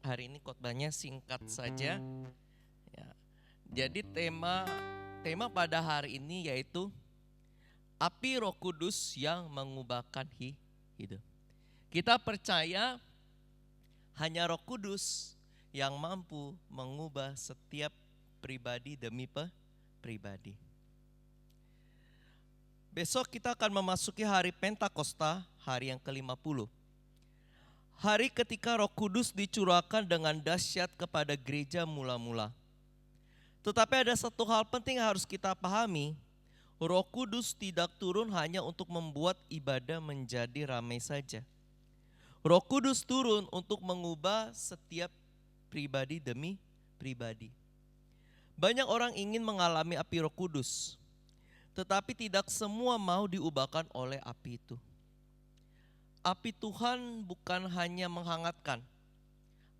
Hari ini khotbahnya singkat saja. Ya. Jadi tema pada hari ini yaitu api Roh Kudus yang mengubahkan hidup. Kita percaya hanya Roh Kudus yang mampu mengubah setiap pribadi demi pribadi. Besok kita akan memasuki hari Pentakosta, hari yang ke-50. Hari ketika Roh Kudus dicurahkan dengan dahsyat kepada gereja mula-mula. Tetapi ada satu hal penting yang harus kita pahami. Roh Kudus tidak turun hanya untuk membuat ibadah menjadi ramai saja. Roh Kudus turun untuk mengubah setiap pribadi demi pribadi. Banyak orang ingin mengalami api Roh Kudus, tetapi tidak semua mau diubahkan oleh api itu. Api Tuhan bukan hanya menghangatkan.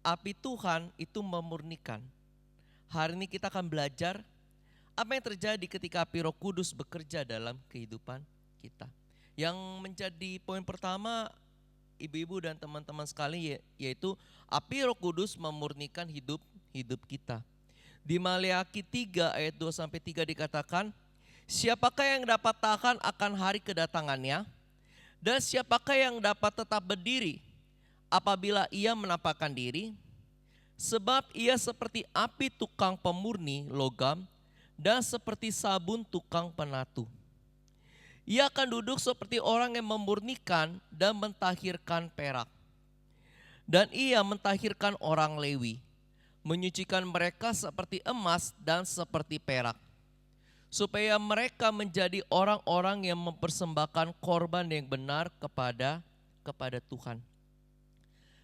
Api Tuhan itu memurnikan. Hari ini kita akan belajar apa yang terjadi ketika api Roh Kudus bekerja dalam kehidupan kita. Yang menjadi poin pertama ibu-ibu dan teman-teman sekali yaitu api Roh Kudus memurnikan hidup kita. Di Maleakhi 3 ayat 2-3 dikatakan, siapakah yang dapat tahan akan hari kedatangannya? Dan siapakah yang dapat tetap berdiri apabila ia menampakkan diri? Sebab ia seperti api tukang pemurni logam dan seperti sabun tukang penatu. Ia akan duduk seperti orang yang memurnikan dan mentahirkan perak. Dan ia mentahirkan orang Lewi, menyucikan mereka seperti emas dan seperti perak, supaya mereka menjadi orang-orang yang mempersembahkan korban yang benar kepada Tuhan.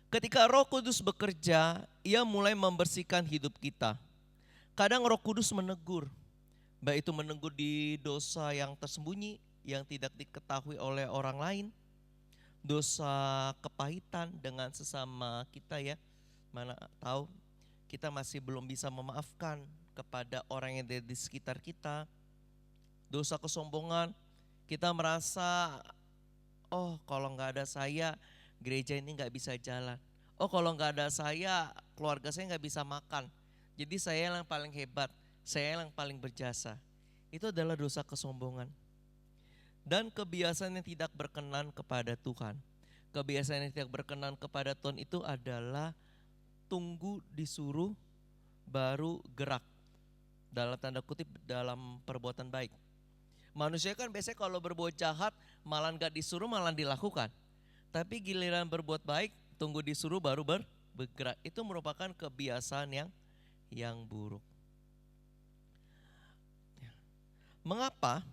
Ketika Roh Kudus bekerja, ia mulai membersihkan hidup kita. Kadang Roh Kudus menegur, baik itu menegur di dosa yang tersembunyi, yang tidak diketahui oleh orang lain, dosa kepahitan dengan sesama kita ya, mana tahu kita masih belum bisa memaafkan kepada orang yang ada di sekitar kita. Dosa kesombongan, kita merasa, oh kalau nggak ada saya gereja ini nggak bisa jalan. Oh kalau nggak ada saya keluarga saya nggak bisa makan. Jadi saya yang paling hebat, saya yang paling berjasa. Itu adalah dosa kesombongan. Dan kebiasaan yang tidak berkenan kepada Tuhan. Kebiasaan yang tidak berkenan kepada Tuhan itu adalah tunggu disuruh baru gerak. Dalam tanda kutip dalam perbuatan baik. Manusia kan biasanya kalau berbuat jahat malah gak disuruh malah dilakukan. Tapi giliran berbuat baik tunggu disuruh baru bergerak. Itu merupakan kebiasaan yang buruk. Mengapa?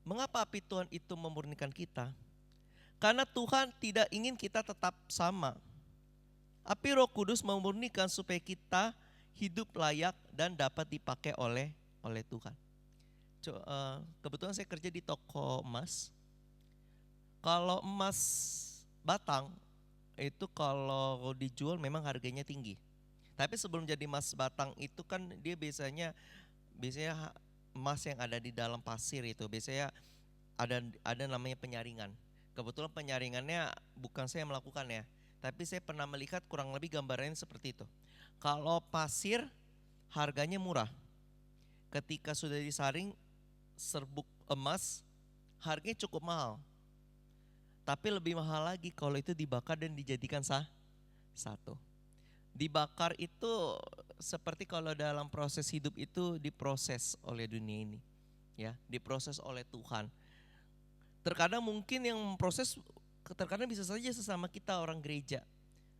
Mengapa api Tuhan itu memurnikan kita? Karena Tuhan tidak ingin kita tetap sama. Api Roh Kudus memurnikan supaya kita hidup layak dan dapat dipakai oleh Tuhan. Kebetulan saya kerja di toko emas. Kalau emas batang itu kalau dijual memang harganya tinggi. Tapi sebelum jadi emas batang itu kan dia biasanya emas yang ada di dalam pasir itu biasanya ada namanya penyaringan. Kebetulan penyaringannya bukan saya yang melakukan ya, tapi saya pernah melihat kurang lebih gambarannya seperti itu. Kalau pasir harganya murah. Ketika sudah disaring serbuk emas harganya cukup mahal. Tapi lebih mahal lagi kalau itu dibakar dan dijadikan satu. Dibakar itu seperti kalau dalam proses hidup itu diproses oleh dunia ini. Ya, diproses oleh Tuhan. Terkadang mungkin yang memproses terkadang bisa saja sesama kita orang gereja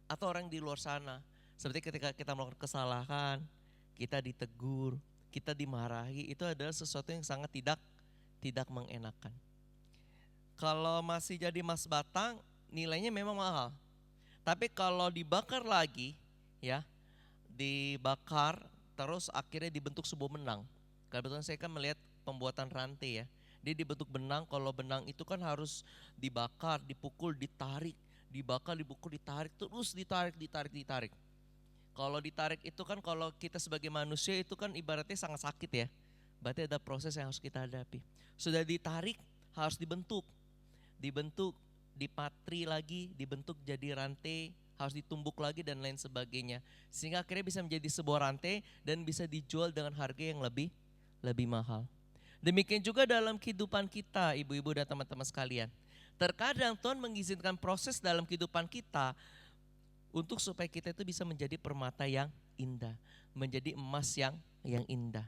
atau orang di luar sana. Seperti ketika kita melakukan kesalahan, kita ditegur, kita dimarahi, itu adalah sesuatu yang sangat tidak mengenakan. Kalau masih jadi emas batang, nilainya memang mahal. Tapi kalau dibakar lagi, ya, dibakar terus akhirnya dibentuk sebuah benang. Kebetulan saya kan melihat pembuatan rantai ya. Dia dibentuk benang, kalau benang itu kan harus dibakar, dipukul, ditarik, dibakar, dipukul, ditarik, terus ditarik. Kalau ditarik itu kan kalau kita sebagai manusia itu kan ibaratnya sangat sakit ya. Berarti ada proses yang harus kita hadapi. Sudah ditarik harus dibentuk, dipatri lagi, dibentuk jadi rantai, harus ditumbuk lagi dan lain sebagainya. Sehingga akhirnya bisa menjadi sebuah rantai dan bisa dijual dengan harga yang lebih mahal. Demikian juga dalam kehidupan kita, ibu-ibu dan teman-teman sekalian. Terkadang Tuhan mengizinkan proses dalam kehidupan kita untuk supaya kita itu bisa menjadi permata yang indah, menjadi emas yang indah.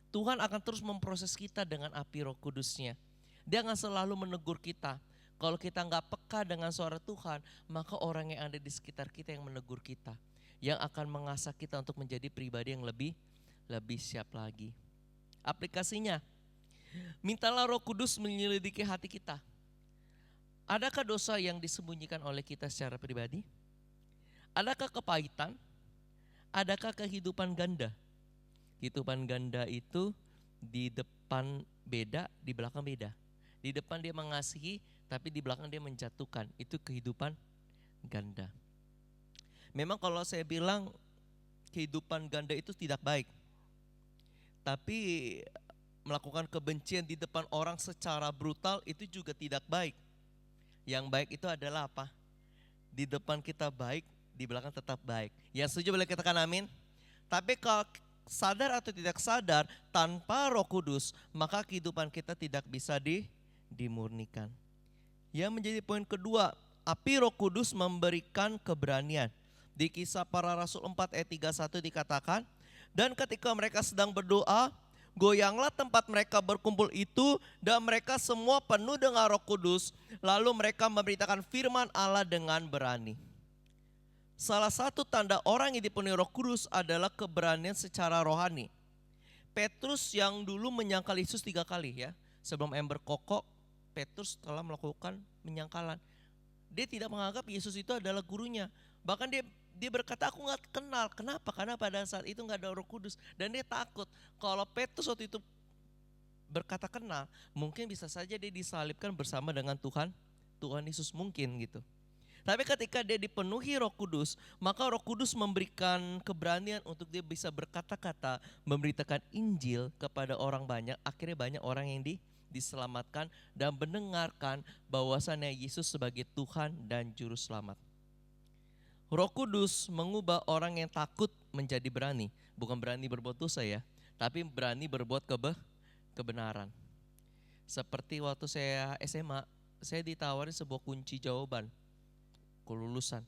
Tuhan akan terus memproses kita dengan api Roh Kudus-Nya. Dia akan selalu menegur kita. Kalau kita nggak peka dengan suara Tuhan, maka orang yang ada di sekitar kita yang menegur kita, yang akan mengasah kita untuk menjadi pribadi yang lebih siap lagi. Aplikasinya, mintalah Roh Kudus menyelidiki hati kita. Adakah dosa yang disembunyikan oleh kita secara pribadi? Adakah kepahitan? Adakah kehidupan ganda? Kehidupan ganda itu di depan beda, di belakang beda. Di depan dia mengasihi, tapi di belakang dia menjatuhkan. Itu kehidupan ganda. Memang kalau saya bilang kehidupan ganda itu tidak baik. Tapi melakukan kebencian di depan orang secara brutal itu juga tidak baik. Yang baik itu adalah apa? Di depan kita baik, di belakang tetap baik. Yang setuju boleh katakan amin. Tapi kalau sadar atau tidak sadar, tanpa Roh Kudus, maka kehidupan kita tidak bisa dimurnikan. Yang menjadi poin kedua, api Roh Kudus memberikan keberanian. Di Kisah Para Rasul 4 ayat 31 dikatakan, dan ketika mereka sedang berdoa, goyanglah tempat mereka berkumpul itu, dan mereka semua penuh dengan Roh Kudus, lalu mereka memberitakan firman Allah dengan berani. Salah satu tanda orang yang dipenuhi Roh Kudus adalah keberanian secara rohani. Petrus yang dulu menyangkal Yesus 3 kali ya. Sebelum ember kokok, Petrus telah melakukan penyangkalan. Dia tidak menganggap Yesus itu adalah gurunya. Bahkan dia berkata, aku gak kenal. Kenapa? Karena pada saat itu gak ada Roh Kudus. Dan dia takut kalau Petrus waktu itu berkata kenal, mungkin bisa saja dia disalibkan bersama dengan Tuhan Yesus mungkin gitu. Tapi ketika dia dipenuhi Roh Kudus, maka Roh Kudus memberikan keberanian untuk dia bisa berkata-kata, memberitakan Injil kepada orang banyak. Akhirnya banyak orang yang diselamatkan dan mendengarkan bahwasannya Yesus sebagai Tuhan dan Juru Selamat. Roh Kudus mengubah orang yang takut menjadi berani. Bukan berani berbuat dosa ya, tapi berani berbuat kebenaran. Seperti waktu saya SMA, saya ditawari sebuah kunci jawaban kelulusan.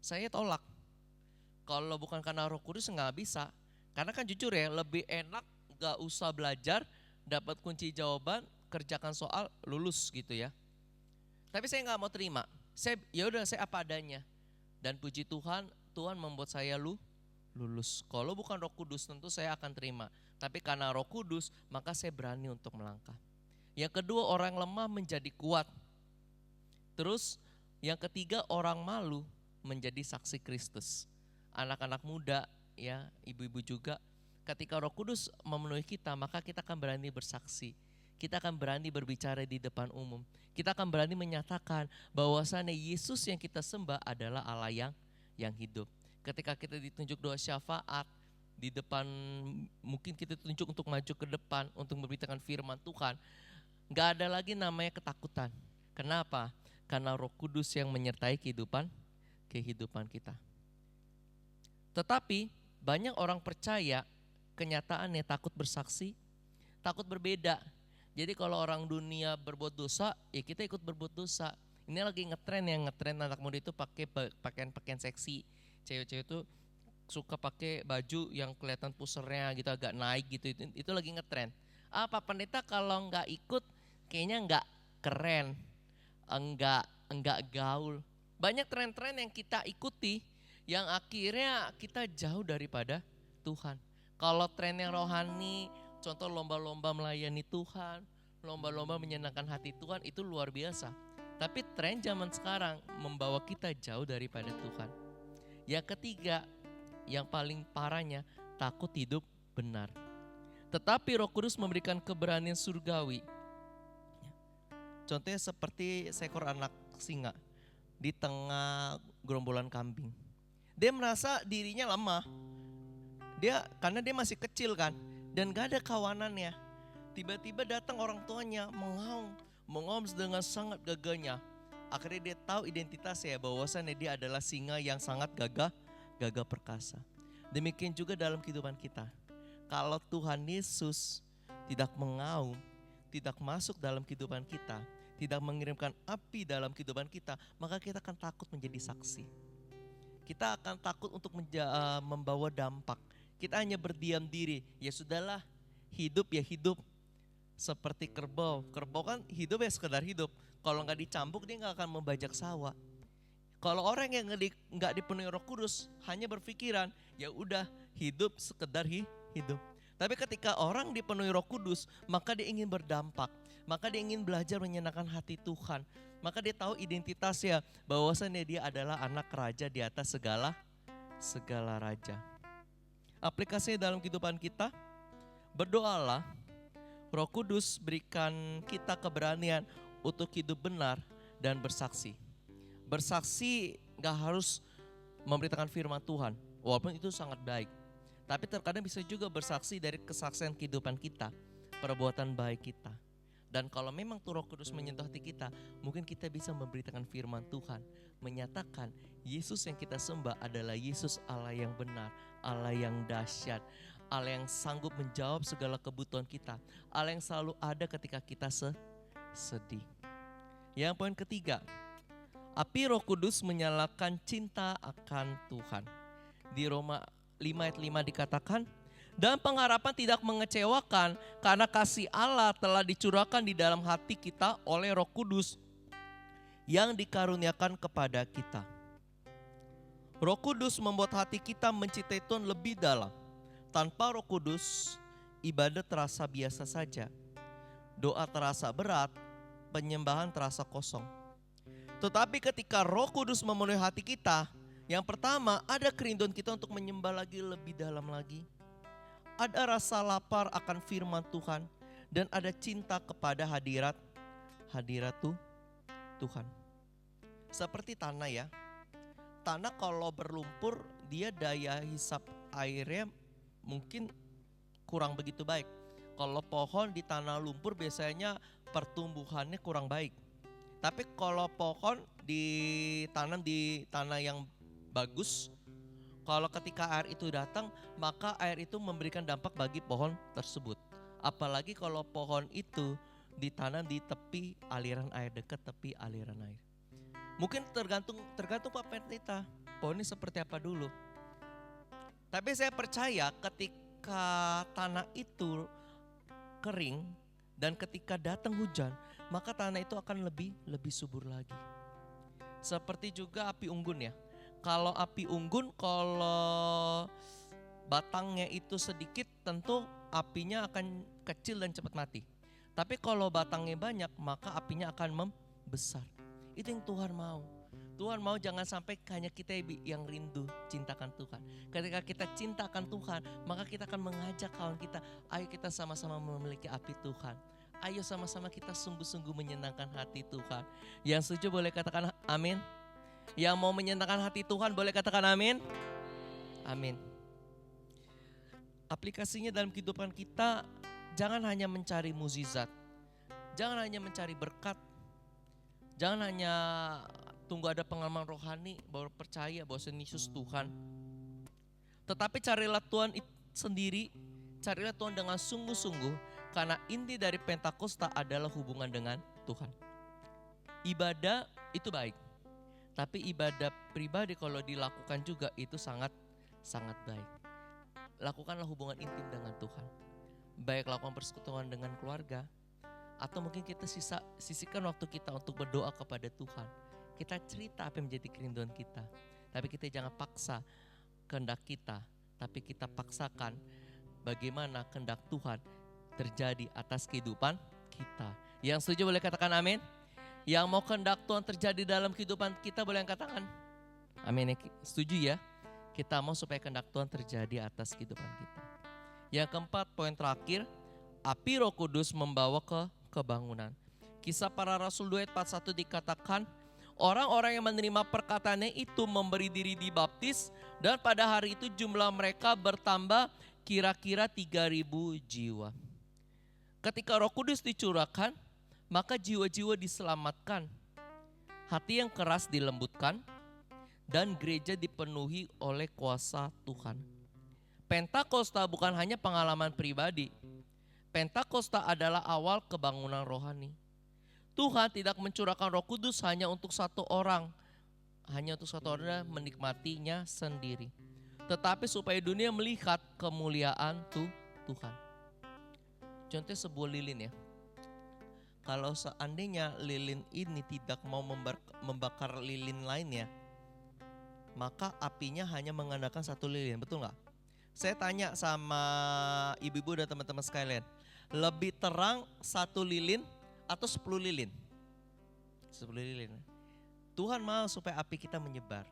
Saya tolak. Kalau bukan karena Roh Kudus nggak bisa. Karena kan jujur ya, lebih enak nggak usah belajar, dapat kunci jawaban, kerjakan soal, lulus gitu ya. Tapi saya nggak mau terima. Saya apa adanya. Dan puji Tuhan, Tuhan membuat saya lulus. Kalau bukan Roh Kudus tentu saya akan terima. Tapi karena Roh Kudus, maka saya berani untuk melangkah. Yang kedua, orang lemah menjadi kuat. Terus yang ketiga, orang malu menjadi saksi Kristus. Anak-anak muda ya, ibu-ibu juga, ketika Roh Kudus memenuhi kita, maka kita akan berani bersaksi. Kita akan berani berbicara di depan umum. Kita akan berani menyatakan bahwasannya Yesus yang kita sembah adalah Allah yang hidup. Ketika kita ditunjuk doa syafaat di depan, mungkin kita ditunjuk untuk maju ke depan untuk memberitakan firman Tuhan, gak ada lagi namanya ketakutan. Kenapa? Karena Roh Kudus yang menyertai kehidupan kita. Tetapi banyak orang percaya kenyataannya takut bersaksi, takut berbeda. Jadi kalau orang dunia berbuat dosa, ya kita ikut berbuat dosa. Ini lagi ngetren anak muda itu pakai pakaian seksi. Cewek-cewek itu suka pakai baju yang kelihatan pusernya gitu, agak naik gitu. Itu lagi ngetren. Apa pendeta kalau nggak ikut kayaknya nggak keren. Enggak gaul. Banyak tren-tren yang kita ikuti yang akhirnya kita jauh daripada Tuhan. Kalau tren yang rohani, contoh lomba-lomba melayani Tuhan, lomba-lomba menyenangkan hati Tuhan, itu luar biasa. Tapi tren zaman sekarang membawa kita jauh daripada Tuhan. Yang ketiga, yang paling parahnya, takut hidup benar. Tetapi Roh Kudus memberikan keberanian surgawi. Contohnya seperti seekor anak singa di tengah gerombolan kambing. Dia merasa dirinya lemah. Karena dia masih kecil kan, dan gak ada kawanannya. Tiba-tiba datang orang tuanya mengaum dengan sangat gagahnya. Akhirnya dia tahu identitasnya, bahwasannya dia adalah singa yang sangat gagah perkasa. Demikian juga dalam kehidupan kita. Kalau Tuhan Yesus tidak mengaum, tidak masuk dalam kehidupan kita, tidak mengirimkan api dalam kehidupan kita, maka kita akan takut menjadi saksi. Kita akan takut untuk membawa dampak. Kita hanya berdiam diri. Ya sudahlah, hidup ya hidup. Seperti kerbau. Kerbau kan hidup ya sekedar hidup. Kalau nggak dicambuk dia nggak akan membajak sawah. Kalau orang yang nggak dipenuhi Roh Kudus hanya berpikiran, ya udah hidup sekedar hidup. Tapi ketika orang dipenuhi Roh Kudus, maka dia ingin berdampak. Maka dia ingin belajar menyenangkan hati Tuhan. Maka dia tahu identitasnya, bahwasannya dia adalah anak raja di atas segala raja. Aplikasinya dalam kehidupan kita, berdoalah, Roh Kudus berikan kita keberanian untuk hidup benar dan bersaksi. Bersaksi gak harus memberitakan firman Tuhan, walaupun itu sangat baik. Tapi terkadang bisa juga bersaksi dari kesaksian kehidupan kita, perbuatan baik kita. Dan kalau memang Roh Kudus menyentuh hati kita, mungkin kita bisa memberitakan firman Tuhan, menyatakan Yesus yang kita sembah adalah Yesus Allah yang benar, Allah yang dahsyat, Allah yang sanggup menjawab segala kebutuhan kita, Allah yang selalu ada ketika kita sedih. Yang poin ketiga, api Roh Kudus menyalakan cinta akan Tuhan. Di Roma 5 ayat 5 dikatakan, dan pengharapan tidak mengecewakan karena kasih Allah telah dicurahkan di dalam hati kita oleh Roh Kudus yang dikaruniakan kepada kita. Roh Kudus membuat hati kita mencintai Tuhan lebih dalam. Tanpa Roh Kudus, ibadah terasa biasa saja. Doa terasa berat, penyembahan terasa kosong. Tetapi ketika Roh Kudus memenuhi hati kita, yang pertama ada kerinduan kita untuk menyembah lagi lebih dalam lagi. Ada rasa lapar akan firman Tuhan dan ada cinta kepada hadirat Tuhan. Seperti tanah ya. Tanah kalau berlumpur dia daya hisap airnya mungkin kurang begitu baik. Kalau pohon di tanah lumpur biasanya pertumbuhannya kurang baik. Tapi kalau pohon ditanam di tanah yang bagus, kalau ketika air itu datang, maka air itu memberikan dampak bagi pohon tersebut. Apalagi kalau pohon itu ditanam di tepi aliran air, dekat tepi aliran air. Mungkin tergantung Pak Pendeta, pohonnya seperti apa dulu. Tapi saya percaya ketika tanah itu kering dan ketika datang hujan, maka tanah itu akan lebih subur lagi. Seperti juga api unggun ya. Kalau api unggun, kalau batangnya itu sedikit, tentu apinya akan kecil dan cepat mati. Tapi kalau batangnya banyak, maka apinya akan membesar. Itu yang Tuhan mau. Tuhan mau jangan sampai hanya kita yang rindu cintakan Tuhan. Ketika kita cintakan Tuhan, maka kita akan mengajak kawan kita, ayo kita sama-sama memiliki api Tuhan. Ayo sama-sama kita sungguh-sungguh menyenangkan hati Tuhan. Yang setuju boleh katakan amin. Yang mau menyenangkan hati Tuhan boleh katakan amin. Amin. Aplikasinya dalam kehidupan kita, jangan hanya mencari mukjizat. Jangan hanya mencari berkat. Jangan hanya tunggu ada pengalaman rohani baru percaya bahwa Yesus Tuhan. Tetapi carilah Tuhan sendiri, carilah Tuhan dengan sungguh-sungguh, karena inti dari Pentakosta adalah hubungan dengan Tuhan. Ibadah itu baik, tapi ibadah pribadi kalau dilakukan juga itu sangat baik. Lakukanlah hubungan intim dengan Tuhan. Baik lakukan persekutuan dengan keluarga, atau mungkin kita sisihkan waktu kita untuk berdoa kepada Tuhan. Kita cerita apa yang menjadi kerinduan kita. Tapi kita jangan paksa kehendak kita, tapi kita paksakan bagaimana kehendak Tuhan terjadi atas kehidupan kita. Yang setuju boleh katakan amin. Yang mau kehendak Tuhan terjadi dalam kehidupan kita boleh katakan amin. Setuju ya? Kita mau supaya kehendak Tuhan terjadi atas kehidupan kita. Yang keempat, poin terakhir, api Roh Kudus membawa ke kebangunan. Kisah Para Rasul 2 ayat 41 dikatakan, orang-orang yang menerima perkataannya itu memberi diri dibaptis, dan pada hari itu jumlah mereka bertambah kira-kira 3.000 jiwa. Ketika Roh Kudus dicurahkan, maka jiwa-jiwa diselamatkan. hati yang keras dilembutkan, dan gereja dipenuhi oleh kuasa Tuhan. Pentakosta bukan hanya pengalaman pribadi. Pentakosta adalah awal kebangunan rohani. Tuhan tidak mencurahkan Roh Kudus hanya untuk satu orang, menikmatinya sendiri, tetapi supaya dunia melihat kemuliaan Tuhan. Contoh sebuah lilin ya. Kalau seandainya lilin ini tidak mau membakar lilin lainnya, maka apinya hanya mengandalkan satu lilin, betul nggak? Saya tanya sama ibu-ibu dan teman-teman sekalian, lebih terang satu lilin atau 10 lilin? 10 lilin. Tuhan mau supaya api kita menyebar.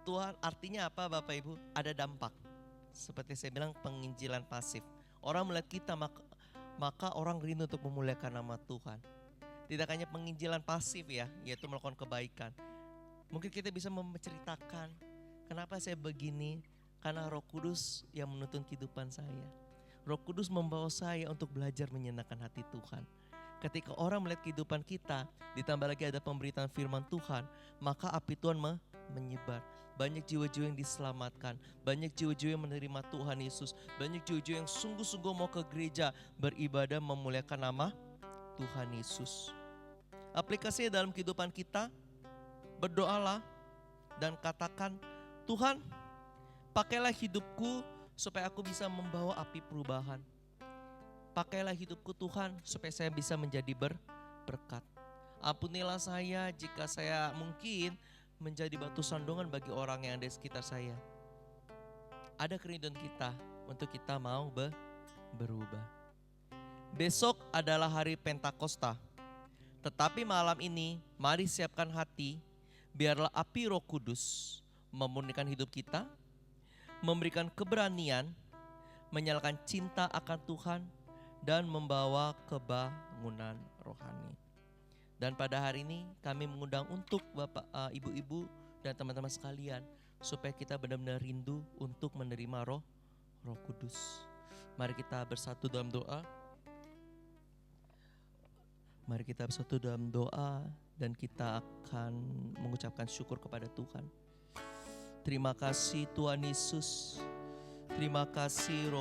Tuhan artinya apa Bapak Ibu? Ada dampak. Seperti saya bilang, penginjilan pasif. Orang melihat kita maka orang rindu untuk memuliakan nama Tuhan. Tidak hanya penginjilan pasif ya, yaitu melakukan kebaikan. Mungkin kita bisa menceritakan, kenapa saya begini? Karena Roh Kudus yang menuntun kehidupan saya. Roh Kudus membawa saya untuk belajar menyenangkan hati Tuhan. Ketika orang melihat kehidupan kita, ditambah lagi ada pemberitaan firman Tuhan, maka api Tuhan menyebar. Banyak jiwa-jiwa yang diselamatkan, banyak jiwa-jiwa yang menerima Tuhan Yesus, banyak jiwa-jiwa yang sungguh-sungguh mau ke gereja beribadah memuliakan nama Tuhan Yesus. Aplikasinya dalam kehidupan kita, berdoalah dan katakan, Tuhan, pakailah hidupku supaya aku bisa membawa api perubahan. Pakailah hidupku Tuhan supaya saya bisa menjadi berkat. Ampunilah saya jika saya mungkin menjadi batu sandungan bagi orang yang ada di sekitar saya. Ada kerinduan kita untuk kita mau berubah. Besok adalah hari Pentakosta. Tetapi malam ini mari siapkan hati, biarlah api Roh Kudus memurnikan hidup kita, memberikan keberanian, menyalakan cinta akan Tuhan, dan membawa kebangunan rohani. Dan pada hari ini kami mengundang untuk Bapak, Ibu-ibu dan teman-teman sekalian, supaya kita benar-benar rindu untuk menerima Roh Kudus. Mari kita bersatu dalam doa. Mari kita bersatu dalam doa dan kita akan mengucapkan syukur kepada Tuhan. Terima kasih Tuhan Yesus. Terima kasih Roh